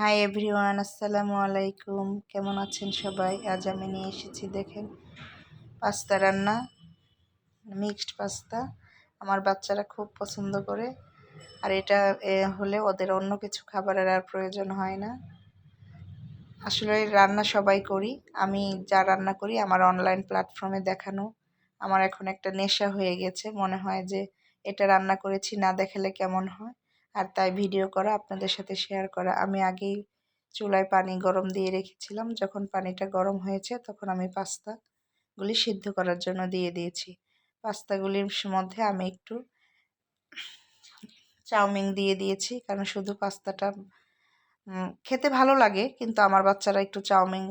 Hi everyone, আসসালামু আলাইকুম। কেমন আছেন সবাই? আজ আমি নিয়ে এসেছি দেখেন পাস্তা রান্না, মিক্সড পাস্তা। আমার বাচ্চারা খুব পছন্দ করে, আর এটা হলে ওদের অন্য কিছু খাবারের আর প্রয়োজন হয় না। আসলে রান্না সবাই করি, আমি যা রান্না করি আমার অনলাইন প্ল্যাটফর্মে দেখানো আমার এখন একটা নেশা হয়ে গেছে। মনে হয় যে এটা রান্না করেছি, না দেখালে কেমন হয়, আর তাই ভিডিও করা, আপনাদের সাথে শেয়ার করা। আমি আগেই চুলায় পানি গরম দিয়ে রেখেছিলাম, যখন পানিটা গরম হয়েছে তখন আমি পাস্তাগুলি সিদ্ধ করার জন্য দিয়ে দিয়েছি। পাস্তাগুলির মধ্যে আমি একটু চাউমিন দিয়ে দিয়েছি, কারণ শুধু পাস্তাটা খেতে ভালো লাগে, কিন্তু আমার বাচ্চারা একটু চাউমিন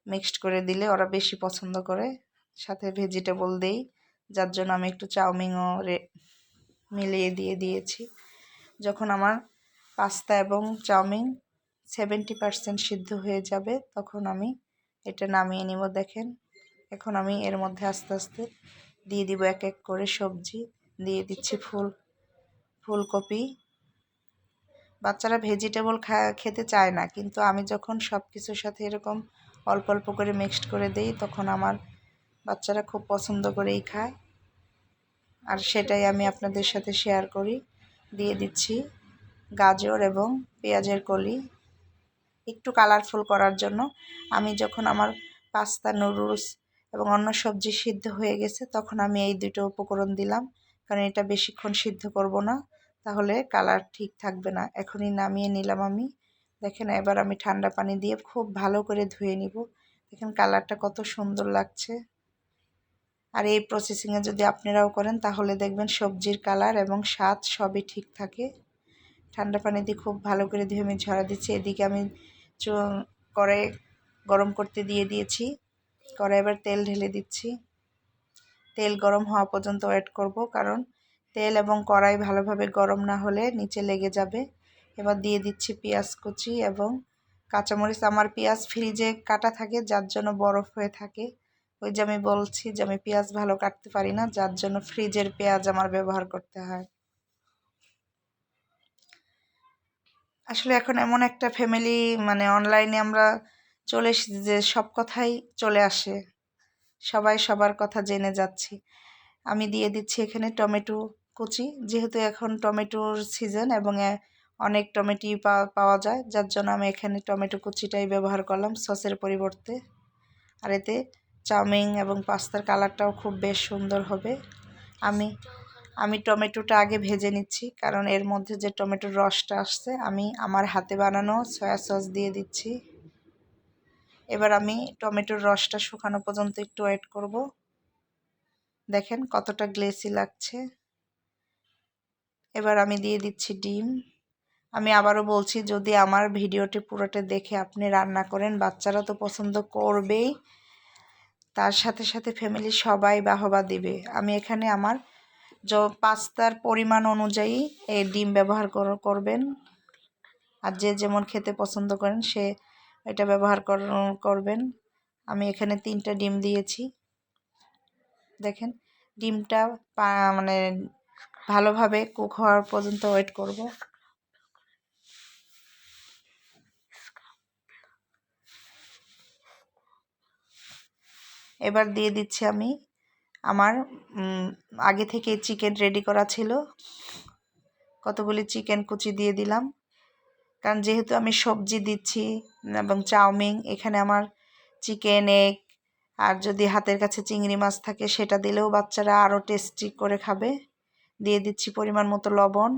মিক্সড করে দিলে ওরা বেশি পছন্দ করে। সাথে ভেজিটেবল দেই, যার জন্য আমি একটু চাউমিনও মিলিয়ে দিয়ে দিয়েছি। যখন আমার পাস্তা এবং চাউমিন 70% সিদ্ধ হয়ে যাবে তখন আমি এটা নামিয়ে নিব। দেখেন, এখন আমি এর মধ্যে আস্তে আস্তে দিয়ে দিব এক এক করে সবজি। দিয়ে দিচ্ছি ফুলকপি। বাচ্চারা ভেজিটেবল খেতে চায় না, কিন্তু আমি যখন সব কিছুর সাথে এরকম অল্প অল্প করে মিক্সড করে দিই তখন আমার বাচ্চারা খুব পছন্দ করেই খায়, আর সেটাই আমি আপনাদের সাথে শেয়ার করি। দিয়ে দিচ্ছি গাজর এবং পেঁয়াজের কলি একটু কালারফুল করার জন্য। আমি যখন আমার পাস্তা, নুডলস এবং অন্য সবজি সিদ্ধ হয়ে গেছে তখন আমি এই দুটো উপকরণ দিলাম, কারণ এটা বেশিক্ষণ সিদ্ধ করব না, তাহলে কালার ঠিক থাকবে না। এখনই নামিয়ে নিলাম আমি। দেখেন, এবার আমি ঠান্ডা পানি দিয়ে খুব ভালো করে ধুয়ে নিব। দেখেন কালারটা কত সুন্দর লাগছে। আর এই প্রসেসিংয়ে যদি আপনারাও করেন তাহলে দেখবেন সবজির কালার এবং স্বাদ সবই ঠিক থাকে। ঠান্ডা পানি দিয়ে খুব ভালো করে ধুয়ে আমি ঝরা দিচ্ছি। এদিকে আমি কড়াই গরম করতে দিয়ে দিয়েছি। কড়াই এবার তেল ঢেলে দিচ্ছি। তেল গরম হওয়া পর্যন্ত ওয়েট করব, কারণ তেল এবং কড়াই ভালোভাবে গরম না হলে নিচে লেগে যাবে। এবার দিয়ে দিচ্ছি পেঁয়াজ কুচি এবং কাঁচামরিচ। আমার পেঁয়াজ ফ্রিজে কাটা থাকে, যার জন্য বরফ হয়ে থাকে। ওই যে আমি বলছি যে আমি পেঁয়াজ ভালো কাটতে পারি না, যার জন্য ফ্রিজের পেঁয়াজ আমার ব্যবহার করতে হয়। আসলে এখন এমন একটা ফ্যামিলি, মানে অনলাইনে আমরা চলে এসেছি যে সব কথাই চলে আসে, সবাই সবার কথা জেনে যাচ্ছি। আমি দিয়ে দিচ্ছি এখানে টমেটো কুচি, যেহেতু এখন টমেটোর সিজন এবং অনেক টমেটোই পাওয়া যায়, যার জন্য আমি এখানে টমেটো কুচিটাই ব্যবহার করলাম সসের পরিবর্তে। আর এতে চাউমিন এবং পাস্তার কালারটাও খুব বেশ সুন্দর হবে। আমি টমেটোটা আগে ভেজে নিচ্ছি, কারণ এর মধ্যে যে টমেটোর রসটা আসছে আমি আমার হাতে বানানো সয়া সস দিয়ে দিচ্ছি। এবার আমি টমেটোর রসটা শুকানো পর্যন্ত একটু ওয়েট করব। দেখেন কতটা গ্লেসি লাগছে। এবার আমি দিয়ে দিচ্ছি ডিম। আমি আবারও বলছি, যদি আমার ভিডিওটি পুরোটা দেখে আপনি রান্না করেন, বাচ্চারা তো পছন্দ করবেই, তার সাথে সাথে ফ্যামিলি সবাই বাহবা দিবে। আমি এখানে আমার পাস্তার পরিমাণ অনুযায়ী এই ডিম ব্যবহার করবেন, আর যে যেমন খেতে পছন্দ করেন সে এটা ব্যবহার করবেন। আমি এখানে 3টা ডিম দিয়েছি। দেখেন ডিমটা মানে ভালোভাবে কুক হওয়ার পর্যন্ত ওয়েট করব। এবার দিয়ে দিচ্ছি আমি আমার আগে থেকে চিকেন রেডি করা ছিল, কতগুলি চিকেন কুচি দিয়ে দিলাম। কারণ যেহেতু আমি সবজি দিচ্ছি এবং চাউমিন, এখানে আমার চিকেন, এগ, আর যদি হাতের কাছে চিংড়ি মাছ থাকে সেটা দিলেও বাচ্চারা আরও টেস্টি করে খাবে। দিয়ে দিচ্ছি পরিমাণ মতো লবণ।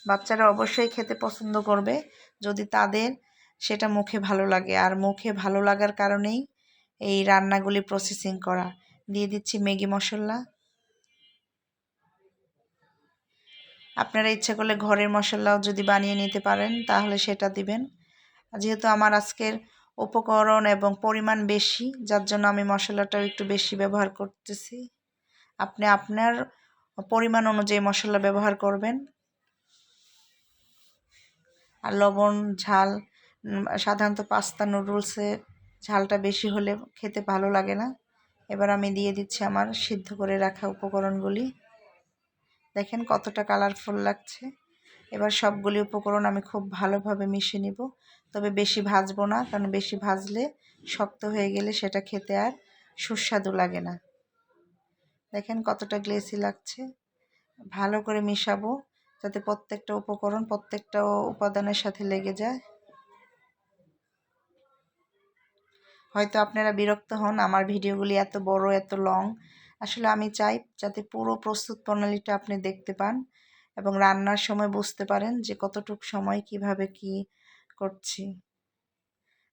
বাচ্চারা অবশ্যই খেতে পছন্দ করবে যদি তাদের সেটা মুখে ভালো লাগে, আর মুখে ভালো লাগার কারণেই এই রান্নাগুলি প্রসেসিং করা। দিয়ে দিচ্ছি ম্যাগি মশলা। আপনারা ইচ্ছা করলে ঘরের মশলাও যদি বানিয়ে নিতে পারেন তাহলে সেটা দিবেন। যেহেতু আমার আজকের উপকরণ এবং পরিমাণ বেশি, যার জন্য আমি মশলাটাও একটু বেশি ব্যবহার করতেছি। আপনি আপনার পরিমাণ অনুযায়ী মশলা ব্যবহার করবেন। আর লবণ ঝাল সাধারণত পাস্তা নুডলসে ঝালটা বেশি হলে খেতে ভালো লাগে না। এবার আমি দিয়ে দিচ্ছি আমার সিদ্ধ করে রাখা উপকরণগুলি। দেখেন কতটা কালারফুল লাগছে। এবার সবগুলি উপকরণ আমি খুব ভালোভাবে মিশিয়ে নিব, তবে বেশি ভাজবো না, কারণ বেশি ভাজলে শক্ত হয়ে গেলে সেটা খেতে আর সুস্বাদু লাগে না। দেখেন কতটা গ্লেসি লাগছে। ভালো করে মিশাবো যাতে প্রত্যেকটা উপকরণ প্রত্যেকটা উপাদানের সাথে লেগে যায়। হয়তো আপনারা বিরক্ত হন আমার ভিডিওগুলি এত বড় এত লং, আসলে আমি চাই যাতে পুরো প্রস্তুত প্রণালীটা আপনি দেখতে পান এবং রান্নার সময় বুঝতে পারেন যে কতটুকু সময় কিভাবে কি করছি।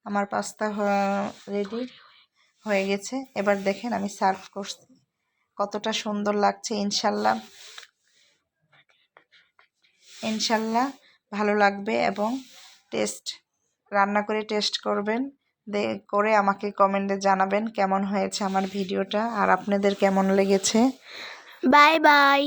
আমার পাস্তা রেডি হয়ে গেছে। এবার দেখেন আমি সার্ভ করছি, কতটা সুন্দর লাগছে। ইনশাল্লাহ ভালো লাগবে এবং রান্না করে টেস্ট করবেন, করে আমাকে কমেন্টে জানাবেন কেমন হয়েছে আমার ভিডিওটা আর আপনাদের কেমন লেগেছে। Bye bye.